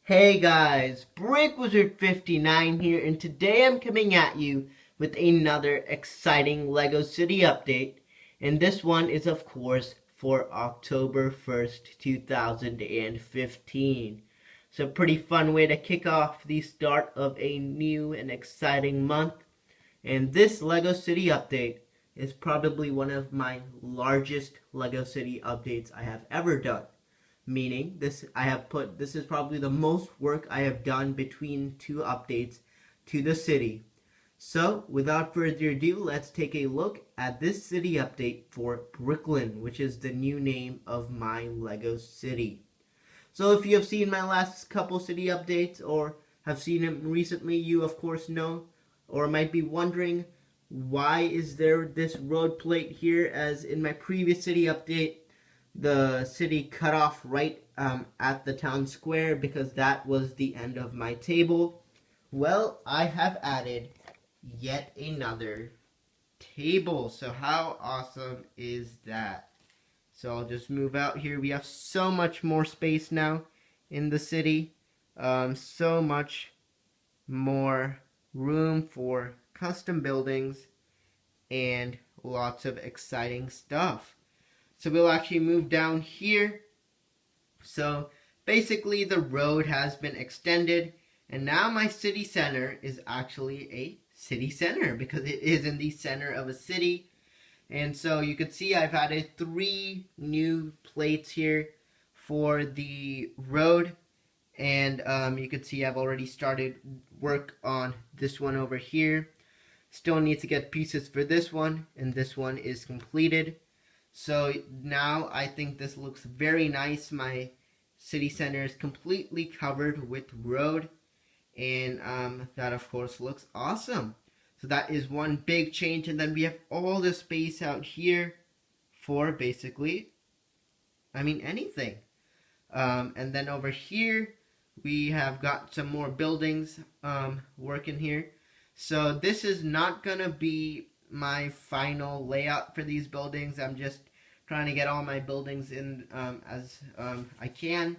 Hey guys, BrickWizard59 here, and today I'm coming at you with another exciting LEGO City update, and this one is of course for October 1st, 2015. So a pretty fun way to kick off the start of a new and exciting month, and this LEGO City update is probably one of my largest LEGO City updates I have ever done, meaning this is probably the most work I have done between two updates to the city. So without further ado, let's take a look at this city update for Brooklyn, which is the new name of my Lego city. So if you have seen my last couple city updates or have seen them recently, you of course know or might be wondering, why is there this road plate here, as in my previous city update the city cut off right at the town square because that was the end of my table. Well, I have added yet another table. So how awesome is that? So I'll just move out here. We have so much more space now in the city. So much more room for custom buildings and lots of exciting stuff. So we'll actually move down here. So basically the road has been extended, and now my city center is actually a city center because it is in the center of a city. And so you can see I've added 3 new plates here for the road, and you can see I've already started work on this one over here. Still need to get pieces for this one, and this one is completed. So now I think this looks very nice. My city center is completely covered with road, and that of course looks awesome. So that is one big change, and then we have all the space out here for basically, anything. And then over here we have got some more buildings working here. So this is not gonna be my final layout for these buildings. I'm just trying to get all my buildings in as I can.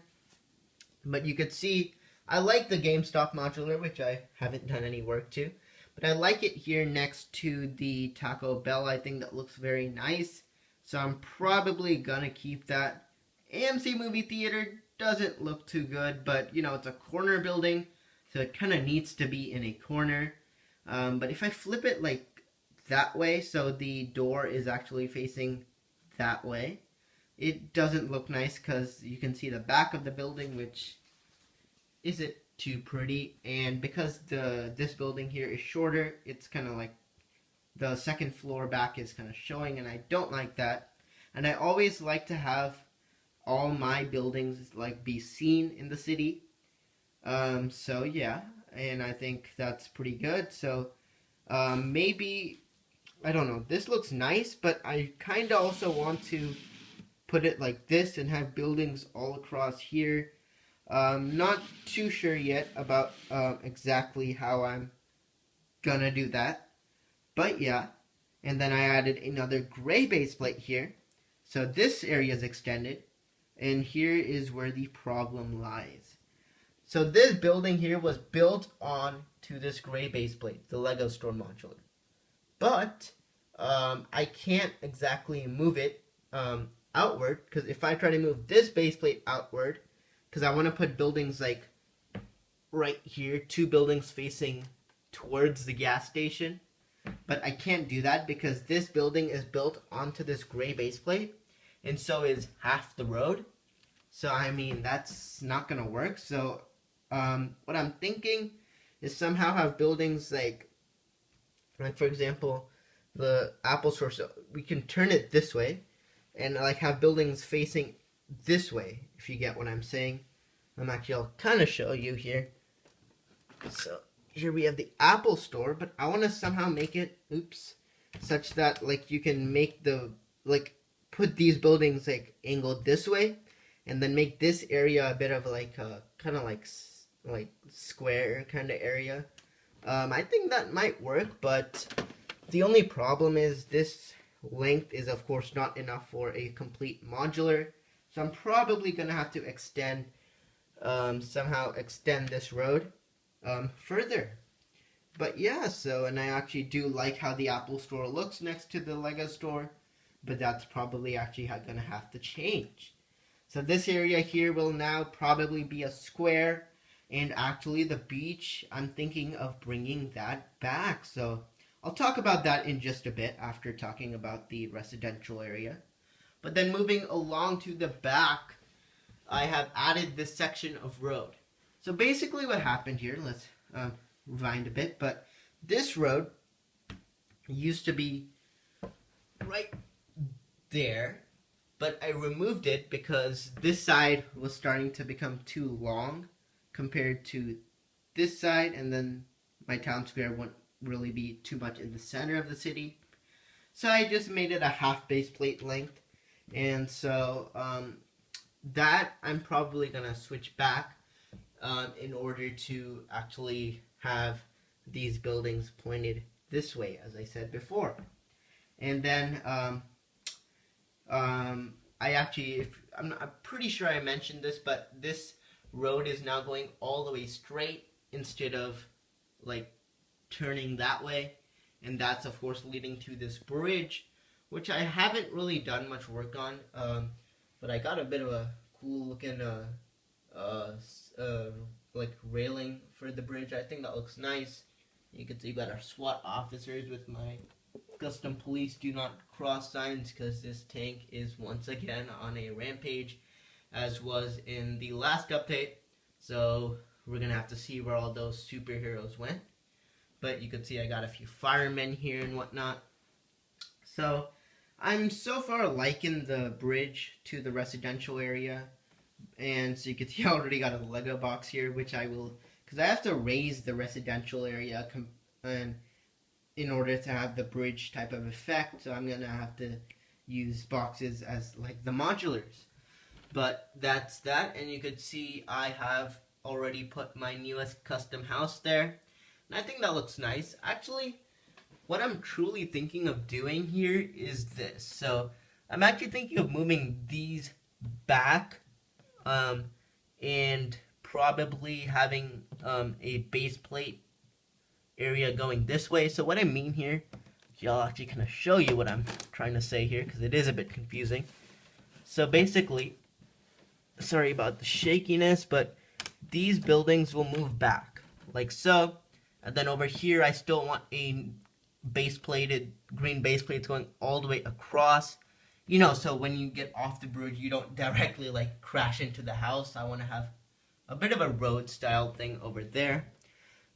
But you could see I like the GameStop modular, which I haven't done any work to, but I like it here next to the Taco Bell. I think that looks very nice, so I'm probably gonna keep that. AMC movie theater doesn't look too good, but you know, it's a corner building, so it kind of needs to be in a corner. But if I flip it like that way, so the door is actually facing that way, it doesn't look nice because you can see the back of the building, which isn't too pretty. And because this building here is shorter, it's kind of like the second floor back is kind of showing, and I don't like that. And I always like to have all my buildings like be seen in the city. So yeah, and I think that's pretty good. So maybe, I don't know, this looks nice, but I kind of also want to put it like this and have buildings all across here. Not too sure yet about exactly how I'm gonna do that, but yeah. And then I added another gray base plate here, so this area is extended, and here is where the problem lies. So this building here was built on to this gray base plate, the Lego Store modular. But I can't exactly move it outward, because if I try to move this base plate outward, because I want to put buildings like right here, 2 buildings facing towards the gas station, but I can't do that because this building is built onto this gray base plate, and so is half the road. So that's not gonna work. So what I'm thinking is somehow have buildings like for example the Apple Store, so we can turn it this way and like have buildings facing this way, if you get what I'm saying. I'll kind of show you here. So here we have the Apple Store, but I want to somehow make it such that like you can make the put these buildings like angled this way, and then make this area a bit of like a kind of like square kind of area. I think that might work, but the only problem is this length is of course not enough for a complete modular. So I'm probably going to have to extend somehow extend this road further. But yeah, so, and I actually do like how the Apple Store looks next to the Lego Store, but that's probably actually gonna have to change. So this area here will now probably be a square, and actually the beach, I'm thinking of bringing that back. So I'll talk about that in just a bit after talking about the residential area. But then moving along to the back, I have added this section of road. So basically what happened here, let's rewind a bit, but this road used to be right there, but I removed it because this side was starting to become too long compared to this side, and then my town square wouldn't really be too much in the center of the city. So I just made it a half base plate length, and so that I'm probably gonna switch back in order to actually have these buildings pointed this way, as I said before. And then I actually, I'm pretty sure I mentioned this, but this road is now going all the way straight instead of like turning that way, and that's of course leading to this bridge, which I haven't really done much work on, but I got a bit of a cool looking like railing for the bridge. I think that looks nice. You can see you got our SWAT officers with my custom police do not cross signs, because this tank is once again on a rampage, as was in the last update. So we're gonna have to see where all those superheroes went. But you can see I got a few firemen here and whatnot. So I'm so far liking the bridge to the residential area. And so you can see I already got a Lego box here, which I will, because I have to raise the residential area and in order to have the bridge type of effect. So I'm going to have to use boxes as like the modulars. But that's that, and you could see I have already put my newest custom house there. And I think that looks nice. Actually, what I'm truly thinking of doing here is this. So I'm actually thinking of moving these back and probably having a base plate area going this way. So what I mean here, I'll actually kind of show you what I'm trying to say here, because it is a bit confusing. So basically, sorry about the shakiness, but these buildings will move back like so, and then over here I still want a base plated green base plates going all the way across, you know, so when you get off the bridge you don't directly like crash into the house. I want to have a bit of a road style thing over there,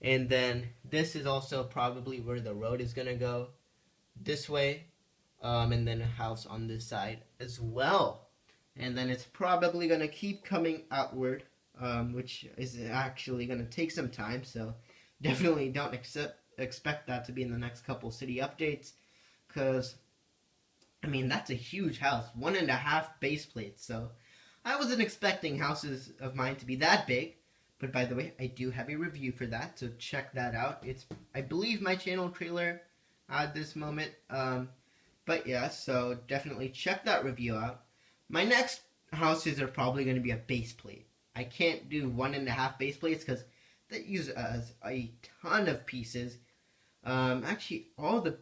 and then this is also probably where the road is gonna go, this way, and then a house on this side as well. And then it's probably going to keep coming outward, which is actually going to take some time, so definitely don't expect that to be in the next couple city updates, because, I mean, that's a huge house, 1.5 base plates, so I wasn't expecting houses of mine to be that big. But by the way, I do have a review for that, so check that out. It's, I believe, my channel trailer at this moment, but yeah, so definitely check that review out. My next houses are probably going to be a base plate. I can't do 1.5 base plates because that uses a ton of pieces. Actually,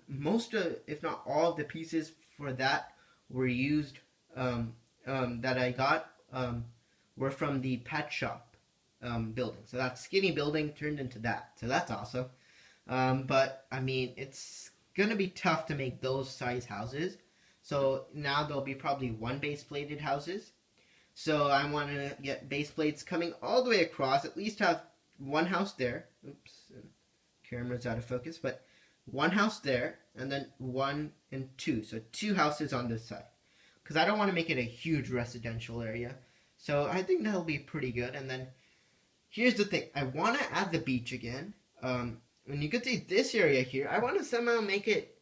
most of, if not all of the pieces for that were used, that I got, were from the pet shop building. So that skinny building turned into that. So that's awesome. But, I mean, it's going to be tough to make those size houses. So now there'll be probably 1 base plated houses. So I want to get base plates coming all the way across, at least have 1 house there. Oops, camera's out of focus, but 1 house there, and then 1 and 2. So 2 houses on this side, because I don't want to make it a huge residential area. So I think that'll be pretty good. And then here's the thing, I want to add the beach again. And you can see this area here, I want to somehow make it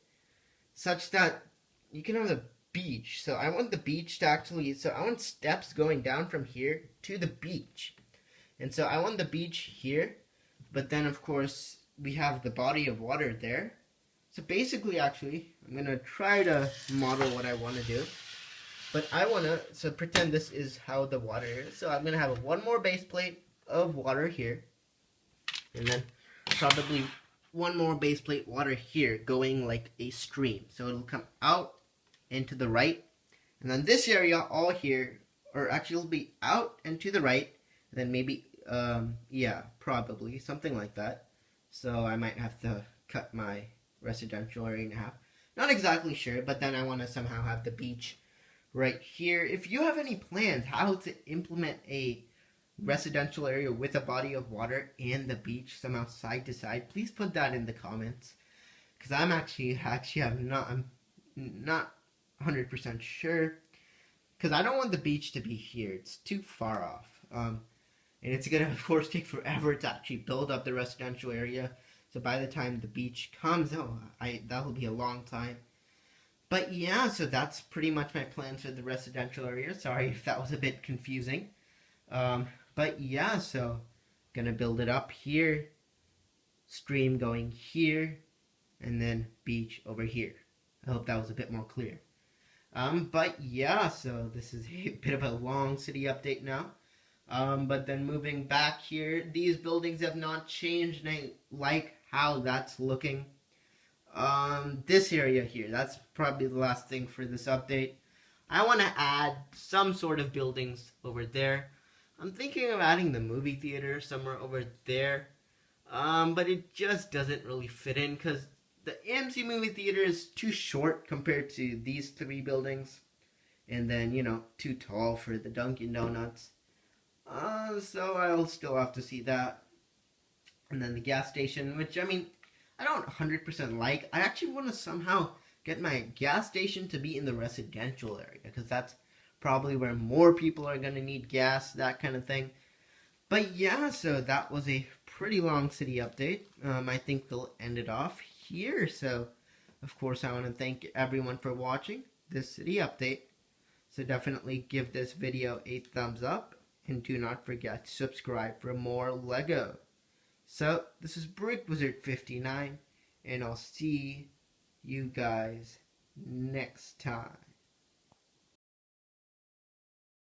such that you can have the beach. So I want the beach to actually, so I want steps going down from here to the beach. And so I want the beach here, but then of course we have the body of water there. So basically, actually, I'm going to try to model what I want to do. But I want to, so pretend this is how the water is. So I'm going to have one more base plate of water here. And then probably one more base plate water here going like a stream. So it'll come out and to the right. And then this area all here, or actually it'll be out and to the right. And then maybe, yeah, probably something like that. So I might have to cut my residential area in half. Not exactly sure, but then I want to somehow have the beach right here. If you have any plans how to implement a residential area with a body of water and the beach somehow side to side, please put that in the comments. Because I'm I'm not 100% sure. Because I don't want the beach to be here. It's too far off. And it's going to, of course, take forever to actually build up the residential area. So by the time the beach comes, that'll be a long time. But yeah, so that's pretty much my plans for the residential area. Sorry if that was a bit confusing. But yeah, so gonna build it up here, stream going here, and then beach over here. I hope that was a bit more clear. But yeah, so this is a bit of a long city update now. But then moving back here, these buildings have not changed, and I like how that's looking. This area here, that's probably the last thing for this update. I want to add some sort of buildings over there. I'm thinking of adding the movie theater somewhere over there. But it just doesn't really fit in because the AMC movie theater is too short compared to these three buildings. And then, too tall for the Dunkin' Donuts. So I'll still have to see that. And then the gas station, which, I don't 100% like. I actually want to somehow get my gas station to be in the residential area because that's probably where more people are going to need gas, that kind of thing. But yeah, so that was a pretty long city update. I think they'll end it off here. So, of course, I want to thank everyone for watching this city update. So definitely give this video a thumbs up. And do not forget to subscribe for more LEGO. So, this is Brick Wizard 59. And I'll see you guys next time.